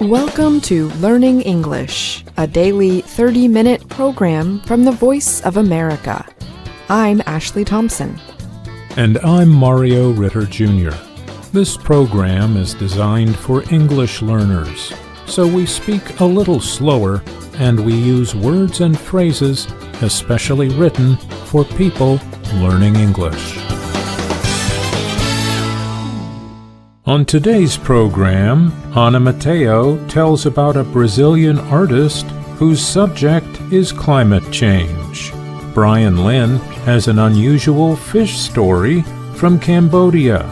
Welcome to Learning English, a daily 30-minute program from the Voice of America. I'm Ashley Thompson. And I'm Mario Ritter Jr. This program is designed for English learners, so we speak a little slower and we use words and phrases especially written for people learning English. On today's program, Ana Mateo tells about a Brazilian artist whose subject is climate change. Brian Lynn has an unusual fish story from Cambodia.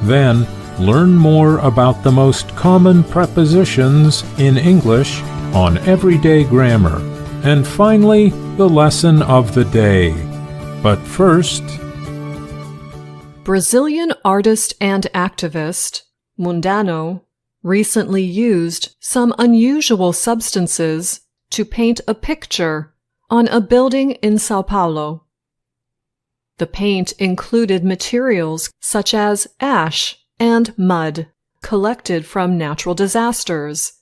Then, learn more about the most common prepositions in English on everyday grammar. And finally, the lesson of the day. But first, Brazilian artist and activist Mundano recently used some unusual substances to paint a picture on a building in São Paulo. The paint included materials such as ash and mud collected from natural disasters.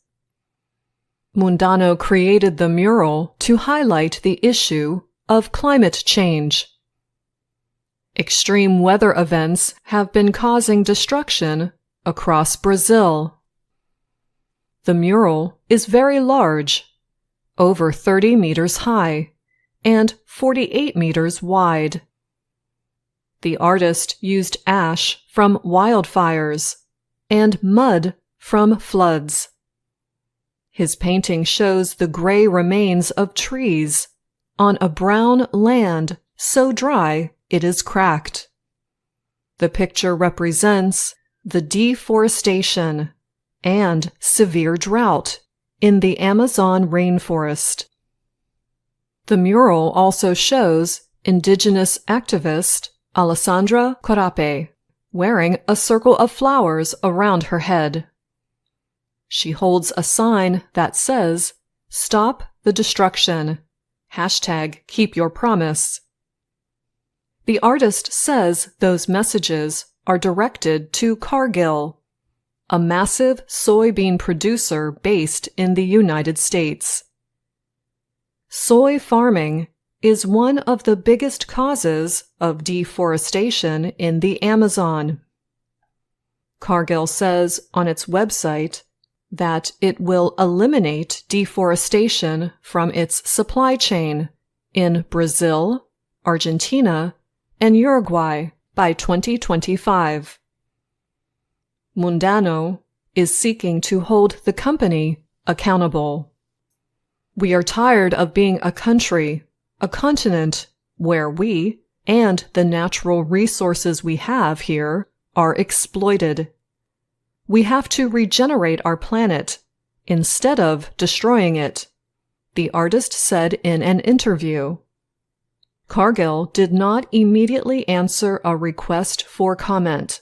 Mundano created the mural to highlight the issue of climate change. Extreme weather events have been causing destruction across Brazil. The mural is very large, over 30 meters high and 48 meters wide. The artist used ash from wildfires and mud from floods. His painting shows the gray remains of trees on a brown land so dry it is cracked. The picture represents the deforestation and severe drought in the Amazon rainforest. The mural also shows indigenous activist Alessandra Corape wearing a circle of flowers around her head. She holds a sign that says, "Stop the destruction. #Keep your promise." The artist says those messages are directed to Cargill, a massive soybean producer based in the United States. Soy farming is one of the biggest causes of deforestation in the Amazon. Cargill says on its website that it will eliminate deforestation from its supply chain in Brazil, Argentina, and Uruguay by 2025. Mundano is seeking to hold the company accountable. "We are tired of being a country, a continent, where we and the natural resources we have here are exploited. We have to regenerate our planet instead of destroying it," the artist said in an interview. Cargill did not immediately answer a request for comment.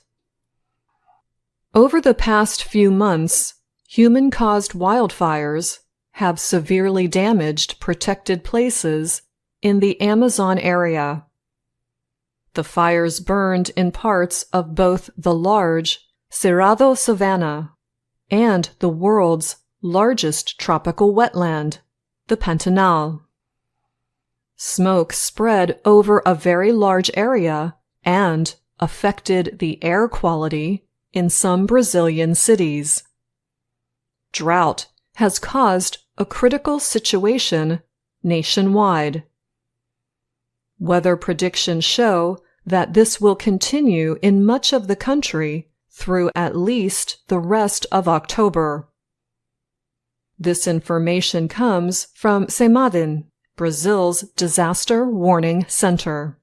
Over the past few months, human-caused wildfires have severely damaged protected places in the Amazon area. The fires burned in parts of both the large Cerrado savanna and the world's largest tropical wetland, the Pantanal. Smoke spread over a very large area and affected the air quality in some Brazilian cities. Drought has caused a critical situation nationwide. Weather predictions show that this will continue in much of the country through at least the rest of October. This information comes from CEMADEN, Brazil's Disaster Warning Center.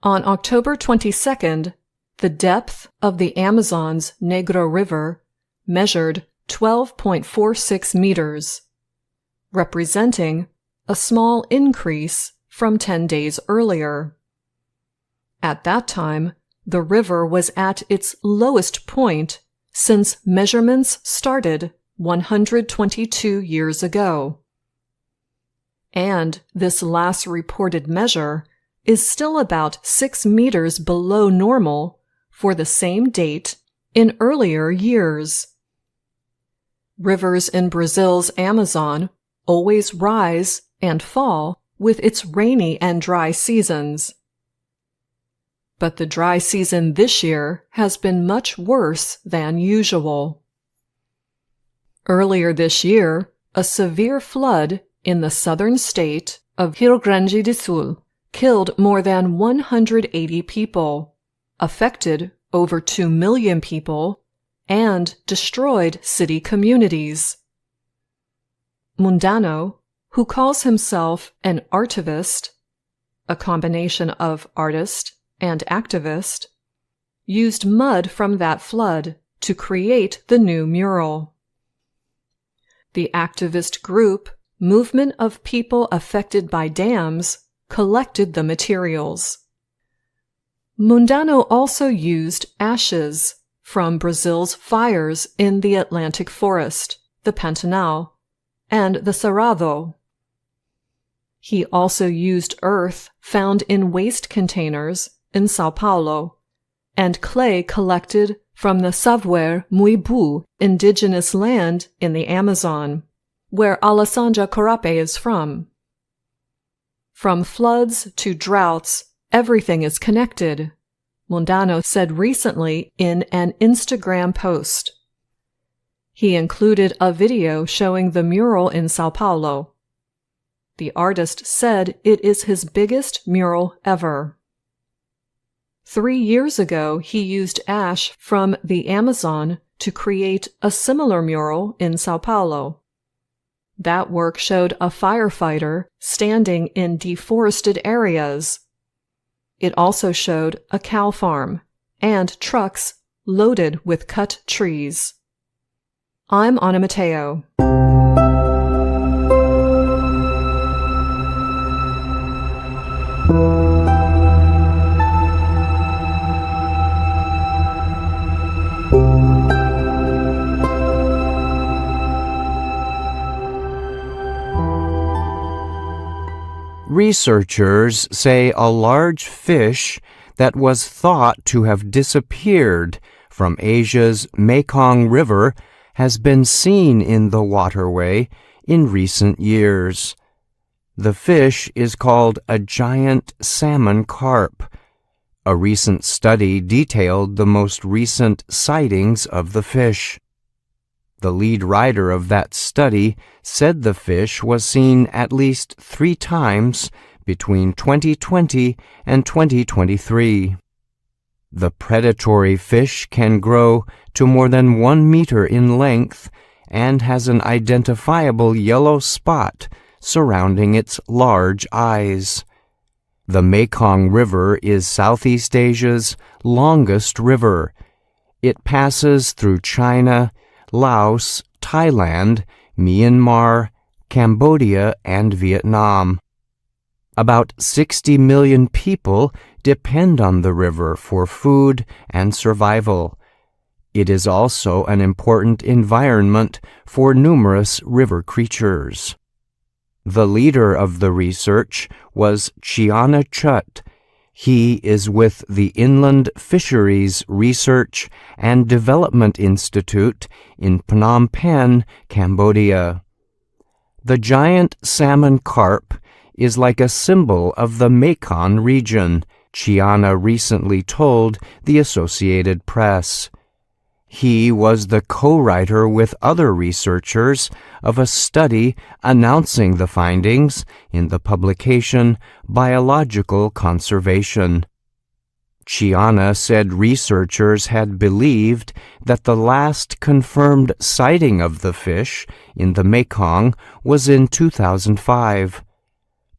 On October 22nd, the depth of the Amazon's Negro River measured 12.46 meters, representing a small increase from 10 days earlier. At that time, the river was at its lowest point since measurements started 122 years ago. And this last reported measure is still about 6 meters below normal for the same date in earlier years. Rivers in Brazil's Amazon always rise and fall with its rainy and dry seasons. But the dry season this year has been much worse than usual. Earlier this year, a severe flood in the southern state of Rio Grande do Sul killed more than 180 people, affected over 2 million people, and destroyed city communities. Mundano, who calls himself an artivist, a combination of artist and activist, used mud from that flood to create the new mural. The activist group, Movement of People Affected by Dams, collected the materials. Mundano also used ashes from Brazil's fires in the Atlantic forest, the Pantanal, and the Cerrado. He also used earth found in waste containers in São Paulo, and clay collected from the Savoir Muibu indigenous land in the Amazon, where Alessandra Corape is from. From floods to droughts, everything is connected, Mundano said recently in an Instagram post. He included a video showing the mural in São Paulo. The artist said it is his biggest mural ever. 3 years ago, he used ash from the Amazon to create a similar mural in São Paulo. That work showed a firefighter standing in deforested areas. It also showed a cow farm and trucks loaded with cut trees. I'm Ana Mateo. Researchers say a large fish that was thought to have disappeared from Asia's Mekong River has been seen in the waterway in recent years. The fish is called a giant salmon carp. A recent study detailed the most recent sightings of the fish. The lead writer of that study said the fish was seen at least 3 times between 2020 and 2023. The predatory fish can grow to more than 1 meter in length and has an identifiable yellow spot surrounding its large eyes. The Mekong River is Southeast Asia's longest river. It passes through China, Laos, Thailand, Myanmar, Cambodia, and Vietnam. About 60 million people depend on the river for food and survival. It is also an important environment for numerous river creatures. The leader of the research was Chiana Chut. He is with the Inland Fisheries Research and Development Institute in Phnom Penh, Cambodia. The giant salmon carp is like a symbol of the Mekong region, Chiana recently told the Associated Press. He was the co-writer with other researchers of a study announcing the findings in the publication Biological Conservation. Chiana said researchers had believed that the last confirmed sighting of the fish in the Mekong was in 2005.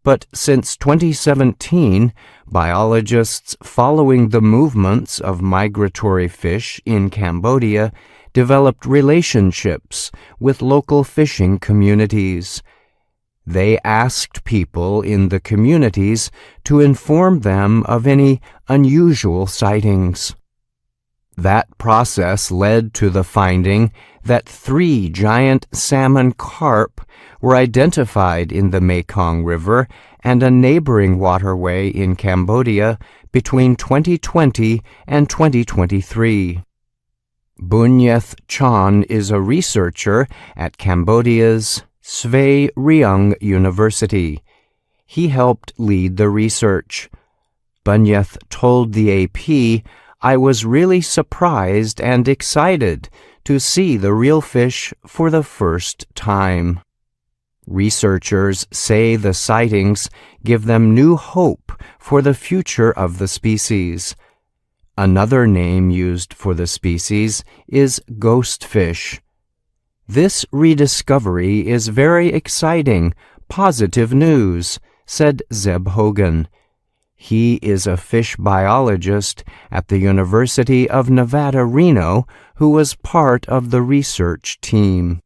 But since 2017, biologists following the movements of migratory fish in Cambodia developed relationships with local fishing communities. They asked people in the communities to inform them of any unusual sightings. That process led to the finding that 3 giant salmon carp were identified in the Mekong River and a neighboring waterway in Cambodia between 2020 and 2023. Bunyeth Chan is a researcher at Cambodia's Svay Rieng University. He helped lead the research. Bunyeth told the AP, "I was really surprised and excited to see the real fish for the first time." Researchers say the sightings give them new hope for the future of the species. Another name used for the species is ghost fish. This rediscovery is very exciting, positive news, said Zeb Hogan. He is a fish biologist at the University of Nevada, Reno, who was part of the research team.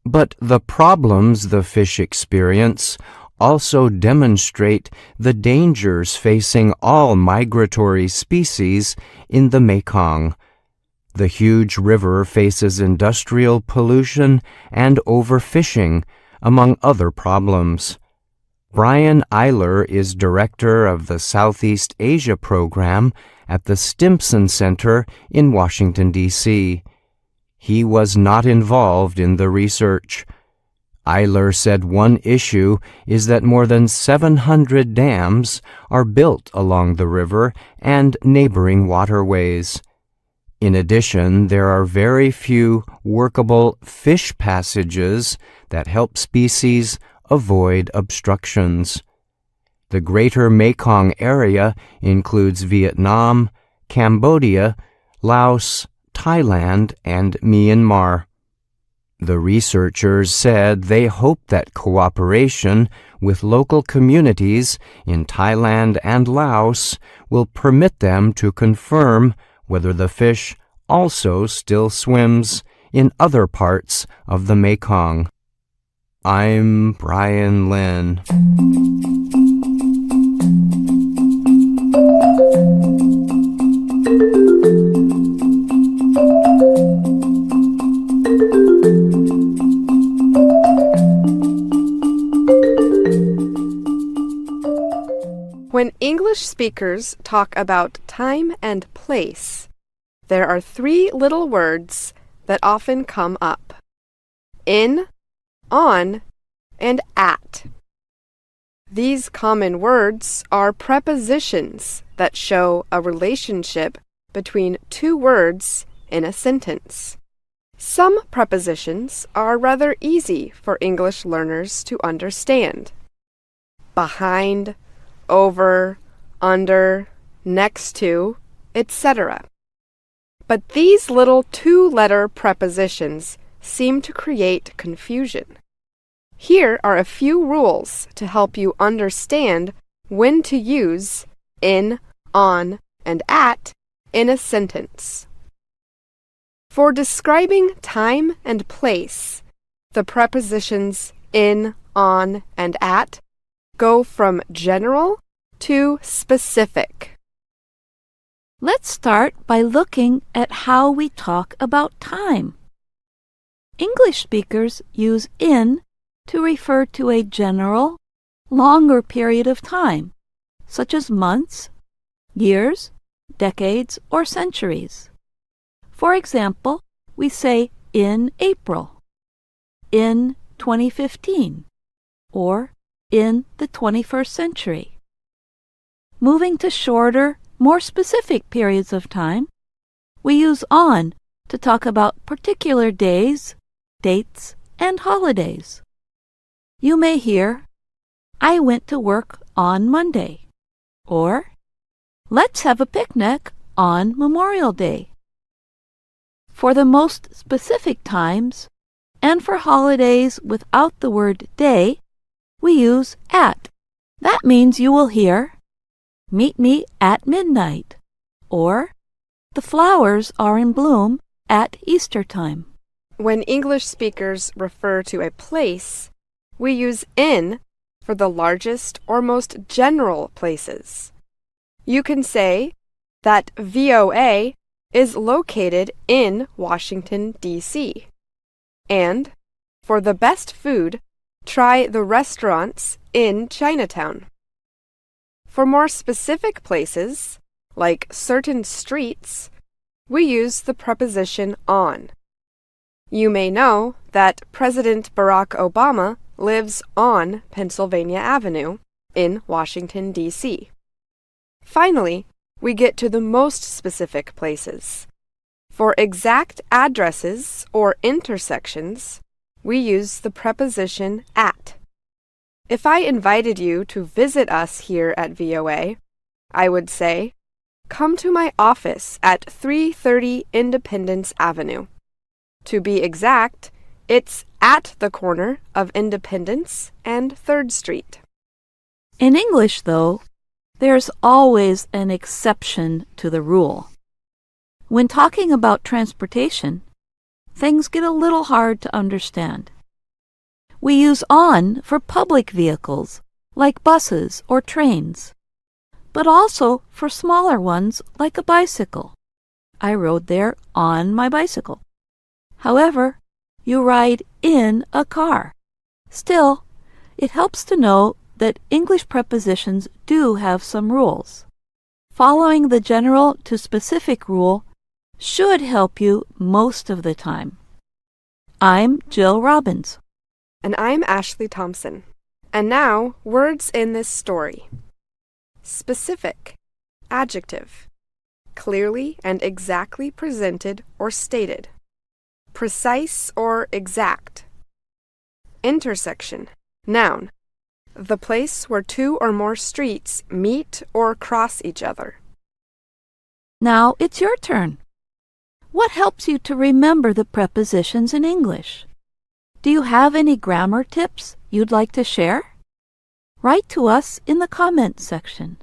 But the problems the fish experience also demonstrate the dangers facing all migratory species in the Mekong. The huge river faces industrial pollution and overfishing, among other problems. Brian Eiler is director of the Southeast Asia program at the Stimson Center in Washington, D.C. He was not involved in the research. Eiler said one issue is that more than 700 dams are built along the river and neighboring waterways. In addition, there are very few workable fish passages that help species avoid obstructions. The greater Mekong area includes Vietnam, Cambodia, Laos, Thailand, and Myanmar. The researchers said they hope that cooperation with local communities in Thailand and Laos will permit them to confirm whether the fish also still swims in other parts of the Mekong. I'm Brian Lynn. When English speakers talk about time and place, there are three little words that often come up: in, on, and at. These common words are prepositions that show a relationship between two words in a sentence. Some prepositions are rather easy for English learners to understand: behind, over, under, next to, etc. But these little two-letter prepositions seem to create confusion. Here are a few rules to help you understand when to use in, on, and at in a sentence. For describing time and place, the prepositions in, on, and at go from general to specific. Let's start by looking at how we talk about time. English speakers use in to refer to a general, longer period of time, such as months, years, decades, or centuries. For example, we say in April, in 2015, or in the 21st century. Moving to shorter, more specific periods of time, we use on to talk about particular days, dates, and holidays. You may hear, "I went to work on Monday," or "Let's have a picnic on Memorial Day." For the most specific times, and for holidays without the word day, we use at. That means you will hear, "Meet me at midnight," or "The flowers are in bloom at Easter time." When English speakers refer to a place, we use in for the largest or most general places. You can say that VOA is located in Washington, D.C. And for the best food, try the restaurants in Chinatown. For more specific places, like certain streets, we use the preposition on. You may know that President Barack Obama lives on Pennsylvania Avenue in Washington, D.C. Finally, we get to the most specific places. For exact addresses or intersections, we use the preposition at. If I invited you to visit us here at VOA, I would say, "Come to my office at 330 Independence Avenue." To be exact, it's at the corner of Independence and 3rd Street. In English, though, there's always an exception to the rule. When talking about transportation, things get a little hard to understand. We use on for public vehicles, like buses or trains, but also for smaller ones like a bicycle. I rode there on my bicycle. However, you ride in a car. Still, it helps to know that English prepositions do have some rules. Following the general to specific rule should help you most of the time. I'm Jill Robbins. And I'm Ashley Thompson. And now, words in this story. Specific, adjective, clearly and exactly presented or stated. Precise or exact. Intersection, noun, the place where two or more streets meet or cross each other. Now it's your turn. What helps you to remember the prepositions in English? Do you have any grammar tips you'd like to share? Write to us in the comments section.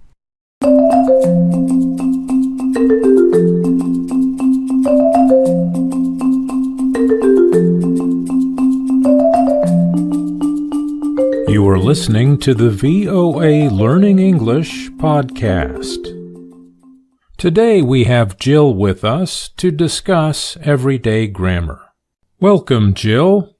You are listening to the VOA Learning English podcast. Today we have Jill with us to discuss everyday grammar. Welcome, Jill.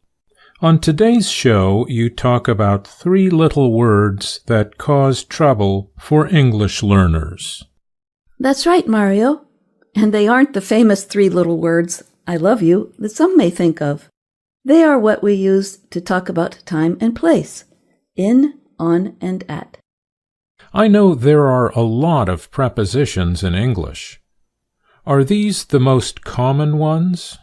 On today's show, you talk about 3 little words that cause trouble for English learners. That's right, Mario. And they aren't the famous 3 little words, I love you, that some may think of. They are what we use to talk about time and place. In, on, and at. I know there are a lot of prepositions in English. Are these the most common ones?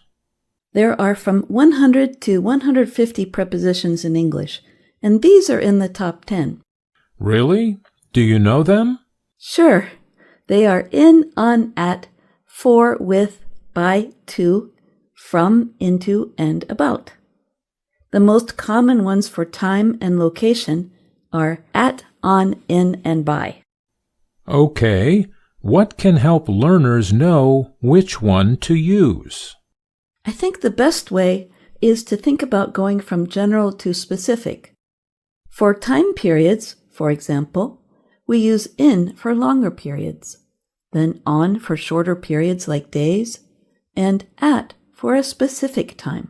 There are from 100 to 150 prepositions in English, and these are in the top 10. Really? Do you know them? Sure. They are in, on, at, for, with, by, to, from, into, and about. The most common ones for time and location are at, on, in, and by. Okay. What can help learners know which one to use? I think the best way is to think about going from general to specific. For time periods, for example, we use in for longer periods, then on for shorter periods like days, and at for a specific time.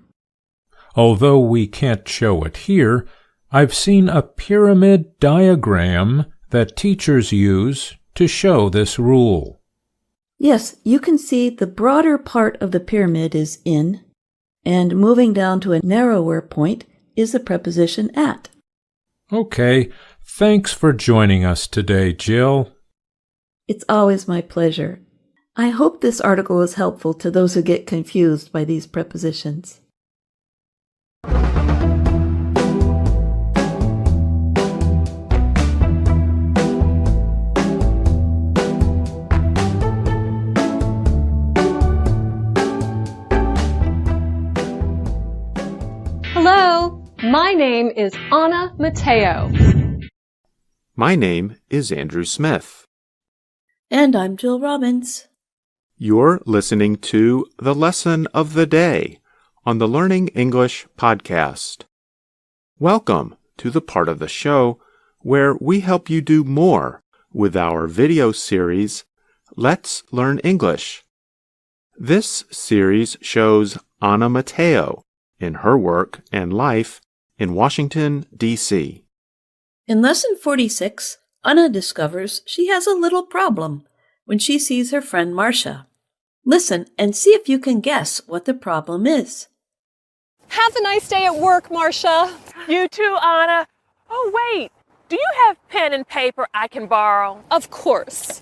Although we can't show it here, I've seen a pyramid diagram that teachers use to show this rule. Yes, you can see the broader part of the pyramid is in, and moving down to a narrower point is the preposition at. Okay, thanks for joining us today, Jill. It's always my pleasure. I hope this article is helpful to those who get confused by these prepositions. Hello, my name is Anna Mateo. My name is Andrew Smith. And I'm Jill Robbins. You're listening to the Lesson of the Day on the Learning English podcast. Welcome to the part of the show where we help you do more with our video series, Let's Learn English. This series shows Anna Mateo in her work and life in Washington, D.C. In Lesson 46, Anna discovers she has a little problem when she sees her friend Marcia. Listen and see if you can guess what the problem is. Have a nice day at work, Marcia. You too, Anna. Oh, wait. Do you have pen and paper I can borrow? Of course.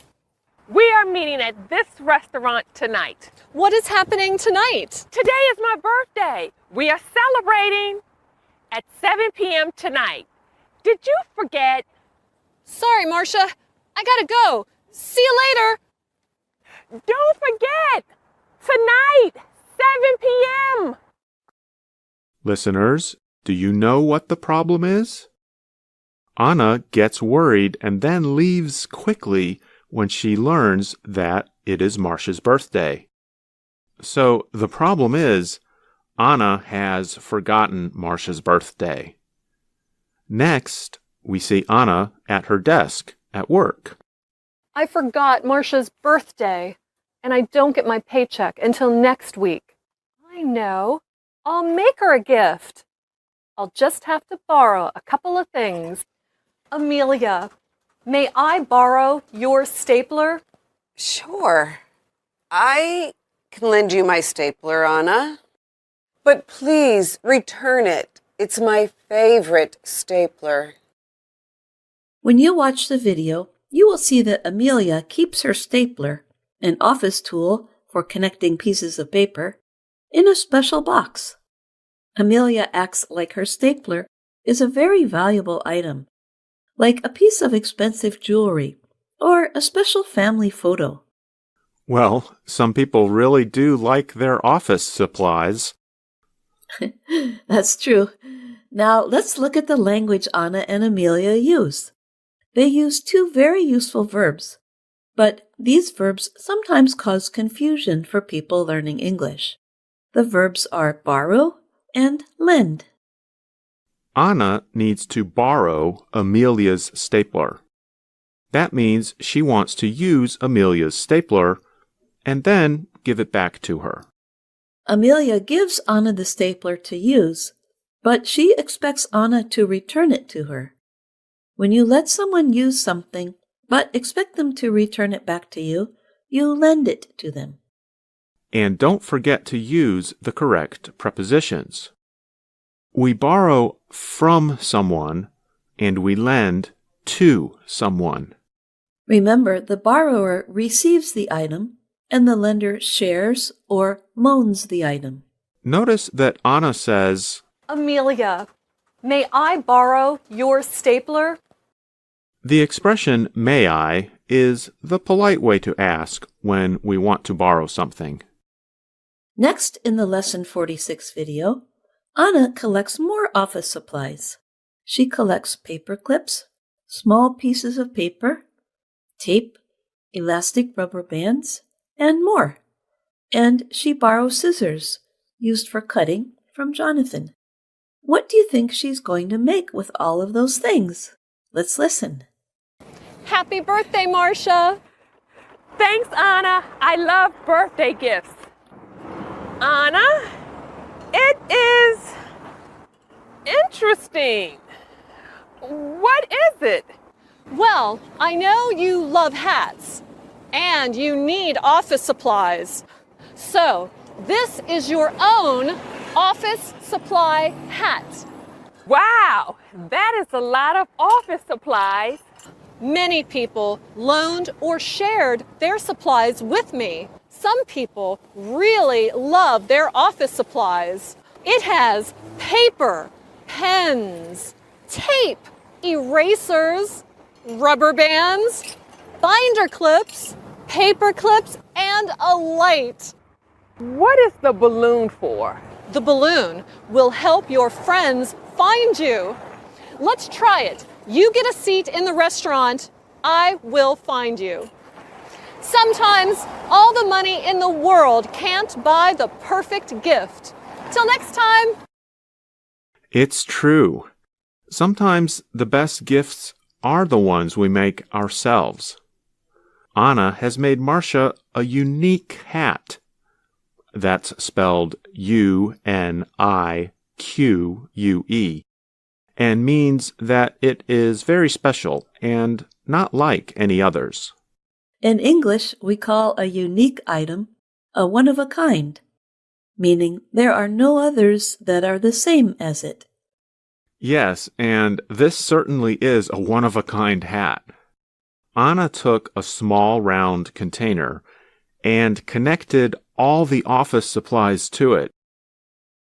We are meeting at this restaurant tonight. What is happening tonight? Today is my birthday. We are celebrating at 7 p.m. tonight. Did you forget? Sorry, Marcia. I gotta go. See you later. Don't forget! Tonight, 7 p.m. Listeners, do you know what the problem is? Anna gets worried and then leaves quickly when she learns that it is Marcia's birthday. So the problem is, Anna has forgotten Marcia's birthday. Next, we see Anna at her desk at work. I forgot Marcia's birthday, and I don't get my paycheck until next week. I know. I'll make her a gift. I'll just have to borrow a couple of things. Amelia, may I borrow your stapler? Sure. I can lend you my stapler, Anna. But please return it. It's my favorite stapler. When you watch the video, you will see that Amelia keeps her stapler, an office tool for connecting pieces of paper, in a special box. Amelia acts like her stapler is a very valuable item, like a piece of expensive jewelry or a special family photo. Well, some people really do like their office supplies. That's true. Now let's look at the language Anna and Amelia use. They use two very useful verbs, but these verbs sometimes cause confusion for people learning English. The verbs are borrow and lend. Anna needs to borrow Amelia's stapler. That means she wants to use Amelia's stapler and then give it back to her. Amelia gives Anna the stapler to use, but she expects Anna to return it to her. When you let someone use something, but expect them to return it back to you, you lend it to them. And don't forget to use the correct prepositions. We borrow from someone and we lend to someone. Remember, the borrower receives the item and the lender shares or loans the item. Notice that Anna says, Amelia, may I borrow your stapler? The expression may I is the polite way to ask when we want to borrow something. Next, in the Lesson 46 video, Anna collects more office supplies. She collects paper clips, small pieces of paper, tape, elastic rubber bands, and more. And she borrows scissors, used for cutting, from Jonathan. What do you think she's going to make with all of those things? Let's listen. Happy birthday, Marcia! Thanks, Anna. I love birthday gifts. Anna, it is interesting. What is it? Well, I know you love hats, and you need office supplies. So, this is your own office supply hat. Wow, that is a lot of office supplies. Many people loaned or shared their supplies with me. Some people really love their office supplies. It has paper, pens, tape, erasers, rubber bands, binder clips, paper clips, and a light. What is the balloon for? The balloon will help your friends find you. Let's try it. You get a seat in the restaurant. I will find you. Sometimes all the money in the world can't buy the perfect gift. Till next time. It's true. Sometimes the best gifts are the ones we make ourselves. Anna has made Marcia a unique hat. That's spelled U-N-I-Q-U-E, and means that it is very special and not like any others. In English, we call a unique item a one-of-a-kind, meaning there are no others that are the same as it. Yes, and this certainly is a one-of-a-kind hat. Anna took a small round container and connected all the office supplies to it.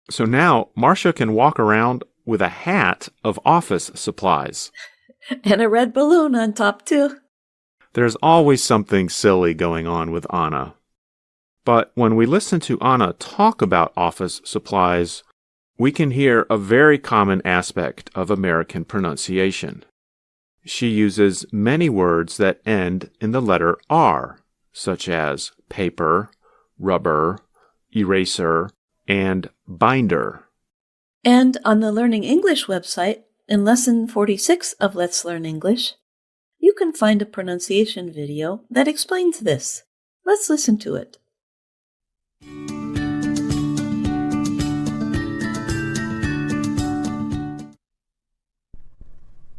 So now Marcia can walk around with a hat of office supplies. And a red balloon on top, too. There's always something silly going on with Anna. But when we listen to Anna talk about office supplies, we can hear a very common aspect of American pronunciation. She uses many words that end in the letter R, such as paper, rubber, eraser, and binder. And on the Learning English website, in Lesson 46 of Let's Learn English, you can find a pronunciation video that explains this. Let's listen to it.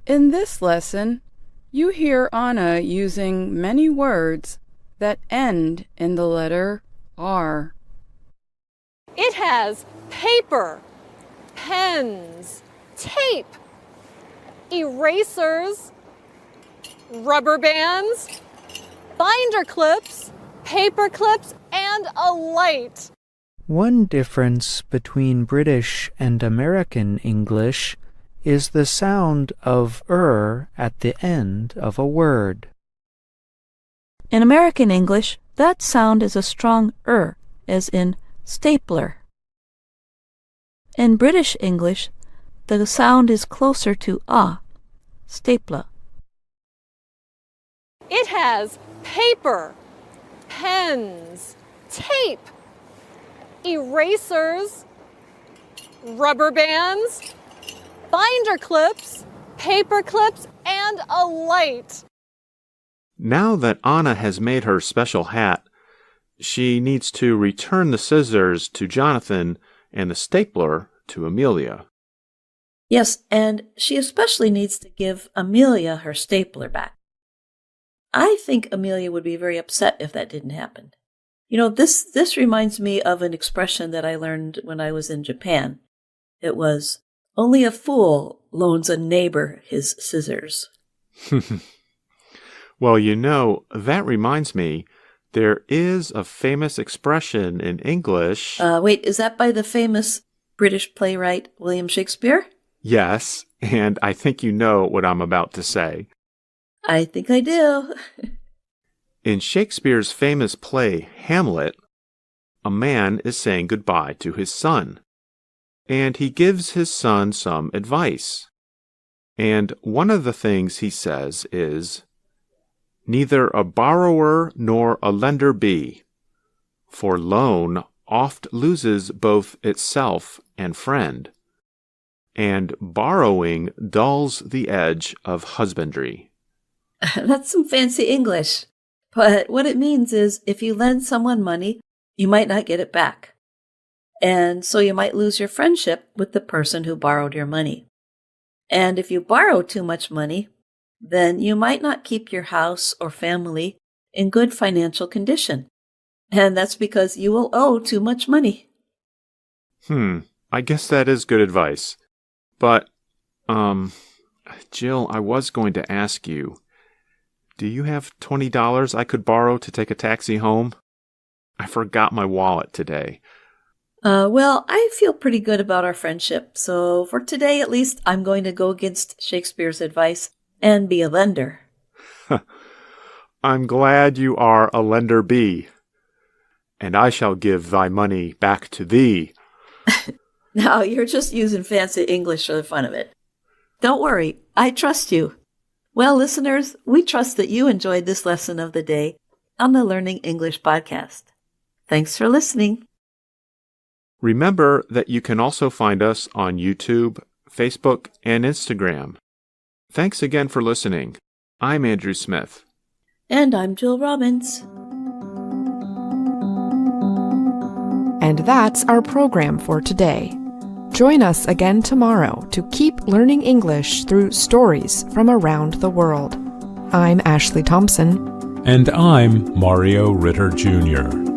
In this lesson, you hear Anna using many words that end in the letter R. It has paper, pens, tape, erasers, rubber bands, binder clips, paper clips, and a light. One difference between British and American English is the sound of at the end of a word. In American English, that sound is a strong as in stapler. In British English, the sound is closer to stapler. It has paper, pens, tape, erasers, rubber bands, binder clips, paper clips, and a light. Now that Anna has made her special hat, she needs to return the scissors to Jonathan and the stapler to Amelia. Yes, and she especially needs to give Amelia her stapler back. I think Amelia would be very upset if that didn't happen. You know, this reminds me of an expression that I learned when I was in Japan. It was, only a fool loans a neighbor his scissors. Well, you know, that reminds me, there is a famous expression in English. Wait, is that by the famous British playwright William Shakespeare? Yes, and I think you know what I'm about to say. I think I do. In Shakespeare's famous play, Hamlet, a man is saying goodbye to his son, and he gives his son some advice. And one of the things he says is, "Neither a borrower nor a lender be, for loan oft loses both itself and friend, and borrowing dulls the edge of husbandry." That's some fancy English. But what it means is if you lend someone money, you might not get it back. And so you might lose your friendship with the person who borrowed your money. And if you borrow too much money, then you might not keep your house or family in good financial condition. And that's because you will owe too much money. I guess that is good advice. But, Jill, I was going to ask you, do you have $20 I could borrow to take a taxi home? I forgot my wallet today. Well, I feel pretty good about our friendship, so for today at least, I'm going to go against Shakespeare's advice and be a lender. I'm glad you are a lender be, and I shall give thy money back to thee. Now, you're just using fancy English for the fun of it. Don't worry, I trust you. Well, listeners, we trust that you enjoyed this lesson of the day on the Learning English podcast. Thanks for listening. Remember that you can also find us on YouTube, Facebook, and Instagram. Thanks again for listening. I'm Andrew Smith. And I'm Jill Robbins. And that's our program for today. Join us again tomorrow to keep learning English through stories from around the world. I'm Ashley Thompson. And I'm Mario Ritter Jr.